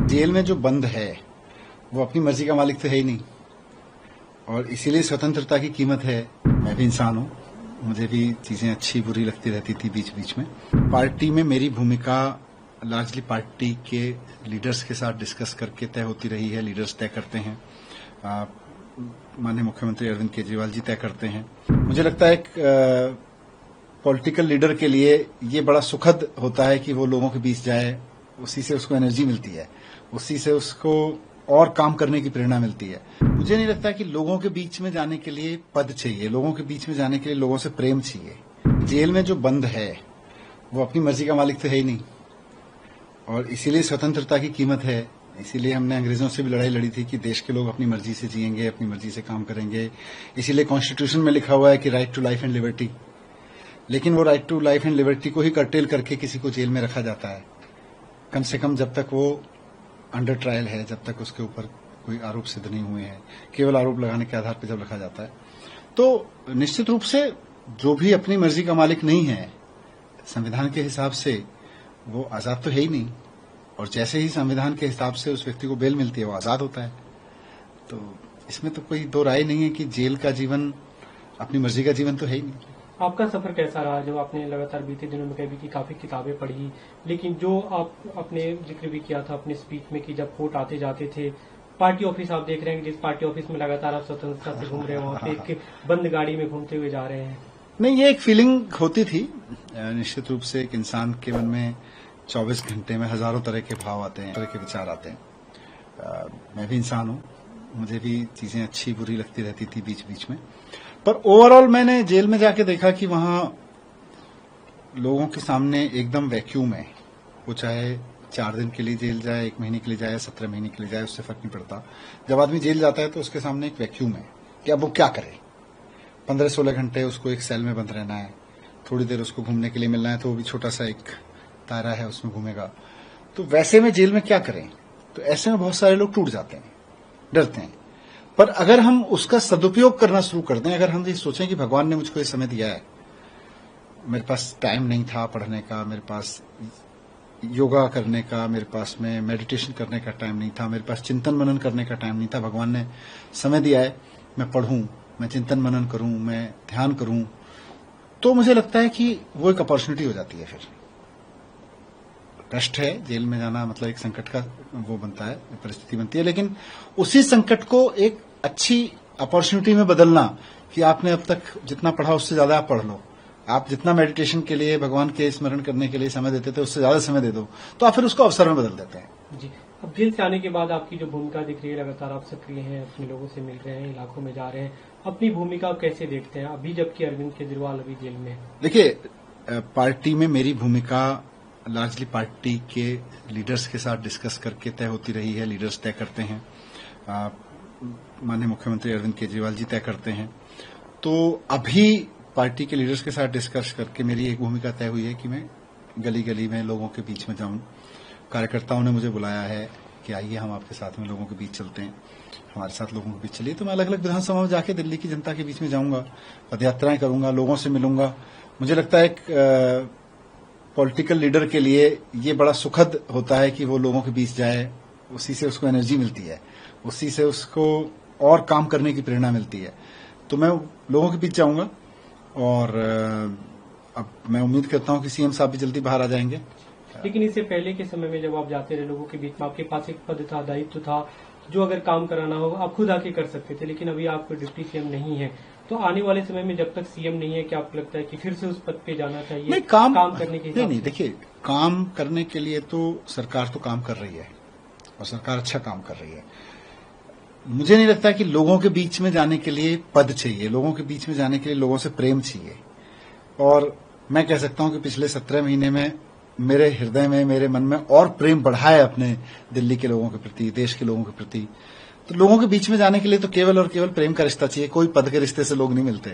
Jail में जो बंद है वो अपनी मर्जी का मालिक तो है ही नहीं, और इसीलिए स्वतंत्रता की कीमत है। मैं भी इंसान हूं, मुझे भी चीजें अच्छी बुरी लगती रहती थी बीच बीच में। पार्टी में मेरी भूमिका लार्जली पार्टी के लीडर्स के साथ डिस्कस करके तय होती रही है। लीडर्स तय करते हैं, माननीय मुख्यमंत्री अरविंद केजरीवाल जी तय करते हैं। मुझे लगता है एक पॉलिटिकल लीडर के लिए ये बड़ा सुखद होता है कि वो लोगों के बीच जाए, उसी से उसको एनर्जी मिलती है, उसी से उसको और काम करने की प्रेरणा मिलती है। मुझे नहीं लगता कि लोगों के बीच में जाने के लिए पद चाहिए, लोगों के बीच में जाने के लिए लोगों से प्रेम चाहिए। जेल में जो बंद है वो अपनी मर्जी का मालिक तो है ही नहीं, और इसीलिए स्वतंत्रता की कीमत है। इसीलिए हमने अंग्रेजों से भी लड़ाई लड़ी थी कि देश के लोग अपनी मर्जी से जिएंगे, अपनी मर्जी से काम करेंगे। इसीलिए कॉन्स्टिट्यूशन में लिखा हुआ है कि right to life and liberty, लेकिन वो right to life and liberty को ही कर्टेल करके किसी को जेल में रखा जाता है। कम से कम जब तक वो अंडर ट्रायल है, जब तक उसके ऊपर कोई आरोप सिद्ध नहीं हुए हैं, केवल आरोप लगाने के आधार पर जब रखा जाता है, तो निश्चित रूप से जो भी अपनी मर्जी का मालिक नहीं है, संविधान के हिसाब से वो आजाद तो है ही नहीं, और जैसे ही संविधान के हिसाब से उस व्यक्ति को बेल मिलती है वो आजाद होता है। तो इसमें तो कोई दो राय नहीं है कि जेल का जीवन अपनी मर्जी का जीवन तो है ही नहीं। आपका सफर कैसा रहा? जब आपने लगातार बीते दिनों में कह भी की काफी किताबें पढ़ी, लेकिन जो आप अपने जिक्र भी किया था अपने स्पीच में कि जब कोर्ट आते जाते थे, पार्टी ऑफिस आप देख रहे हैं जिस पार्टी ऑफिस में लगातार आप स्वतंत्रता से घूम रहे हैं, वहाँ पे एक बंद गाड़ी में घूमते हुए जा रहे हैं। नहीं, ये एक फीलिंग होती थी। निश्चित रूप से एक इंसान के मन में 24 घंटे में हजारों तरह के भाव आते हैं, तरह के विचार आते हैं। मैं भी इंसान हूं, मुझे भी चीजें अच्छी बुरी लगती रहती थी बीच बीच में। पर ओवरऑल मैंने जेल में जाके देखा कि वहां लोगों के सामने एकदम वैक्यूम है। वो चाहे 4 दिन के लिए जेल जाए, 1 महीने के लिए जाए, 17 महीने के लिए जाए, उससे फर्क नहीं पड़ता। जब आदमी जेल जाता है तो उसके सामने एक वैक्यूम है कि अब वो क्या करे। 15-16 घंटे उसको एक सेल में बंद रहना है, थोड़ी देर उसको घूमने के लिए मिलना है तो वो भी छोटा सा एक दायरा है, उसमें घूमेगा। तो वैसे में जेल में क्या करें? तो ऐसे में बहुत सारे लोग टूट जाते हैं, डरते हैं। पर अगर हम उसका सदुपयोग करना शुरू कर दें, अगर हम ये सोचें कि भगवान ने मुझको ये समय दिया है, मेरे पास टाइम नहीं था पढ़ने का, मेरे पास योगा करने का, मेरे पास में मेडिटेशन करने का टाइम नहीं था, मेरे पास चिंतन मनन करने का टाइम नहीं था, भगवान ने समय दिया है, मैं पढ़ूं, मैं चिंतन मनन करूं, मैं ध्यान करूं, तो मुझे लगता है कि वो एक अपॉर्चुनिटी हो जाती है। फिर कष्ट है, जेल में जाना मतलब एक संकट का वो बनता है, परिस्थिति बनती है, लेकिन उसी संकट को एक अच्छी अपॉर्चुनिटी में बदलना कि आपने अब तक जितना पढ़ा उससे ज्यादा आप पढ़ लो, आप जितना मेडिटेशन के लिए, भगवान के स्मरण करने के लिए समय देते थे उससे ज्यादा समय दे दो, तो आप फिर उसको अवसर में बदल देते हैं। जी, अब जेल से आने के बाद आपकी जो भूमिका दिख रही है, लगातार आप सक्रिय हैं, अपने लोगों से मिल रहे हैं, इलाकों में जा रहे हैं, अपनी भूमिका आप कैसे देखते हैं अभी जबकि अरविंद केजरीवाल अभी जेल में? देखिए, पार्टी में मेरी भूमिका लार्जली पार्टी के लीडर्स के साथ डिस्कस करके तय होती रही है। लीडर्स तय करते हैं, माननीय मुख्यमंत्री अरविंद केजरीवाल जी तय करते हैं। तो अभी पार्टी के लीडर्स के साथ डिस्कस करके मेरी एक भूमिका तय हुई है कि मैं गली गली में लोगों के बीच में जाऊं। कार्यकर्ताओं ने मुझे बुलाया है कि आइए हम आपके साथ में लोगों के बीच चलते हैं, हमारे साथ लोगों के बीच चलिए। तो मैं अलग अलग विधानसभा में जाके दिल्ली की जनता के बीच में जाऊंगा, पदयात्राएं करूंगा, लोगों से मिलूंगा। मुझे लगता है एक पॉलिटिकल लीडर के लिए ये बड़ा सुखद होता है कि वो लोगों के बीच जाए, उसी से उसको एनर्जी मिलती है, उसी से उसको और काम करने की प्रेरणा मिलती है। तो मैं लोगों के बीच जाऊंगा, और अब मैं उम्मीद करता हूं कि सीएम साहब भी जल्दी बाहर आ जाएंगे। लेकिन इससे पहले के समय में जब आप जाते रहे लोगों के बीच में, आपके पास एक पद था, दायित्व था, जो अगर काम कराना हो आप खुद आके कर सकते थे, लेकिन अभी आप डिप्टी सीएम नहीं है। तो आने वाले समय में जब तक सीएम नहीं है, क्या आपको लगता है कि फिर से उस पद पे जाना चाहिए? नहीं, काम करने के नहीं, देखिए, काम करने के लिए तो सरकार तो काम कर रही है, और सरकार अच्छा काम कर रही है। मुझे नहीं लगता कि लोगों के बीच में जाने के लिए पद चाहिए, लोगों के बीच में जाने के लिए लोगों से प्रेम चाहिए। और मैं कह सकता हूं कि पिछले 17 महीने में मेरे हृदय में, मेरे मन में और प्रेम बढ़ा है अपने दिल्ली के लोगों के प्रति, देश के लोगों के प्रति। तो लोगों के बीच में जाने के लिए तो केवल और केवल प्रेम का रिश्ता चाहिए, कोई पद के रिश्ते से लोग नहीं मिलते।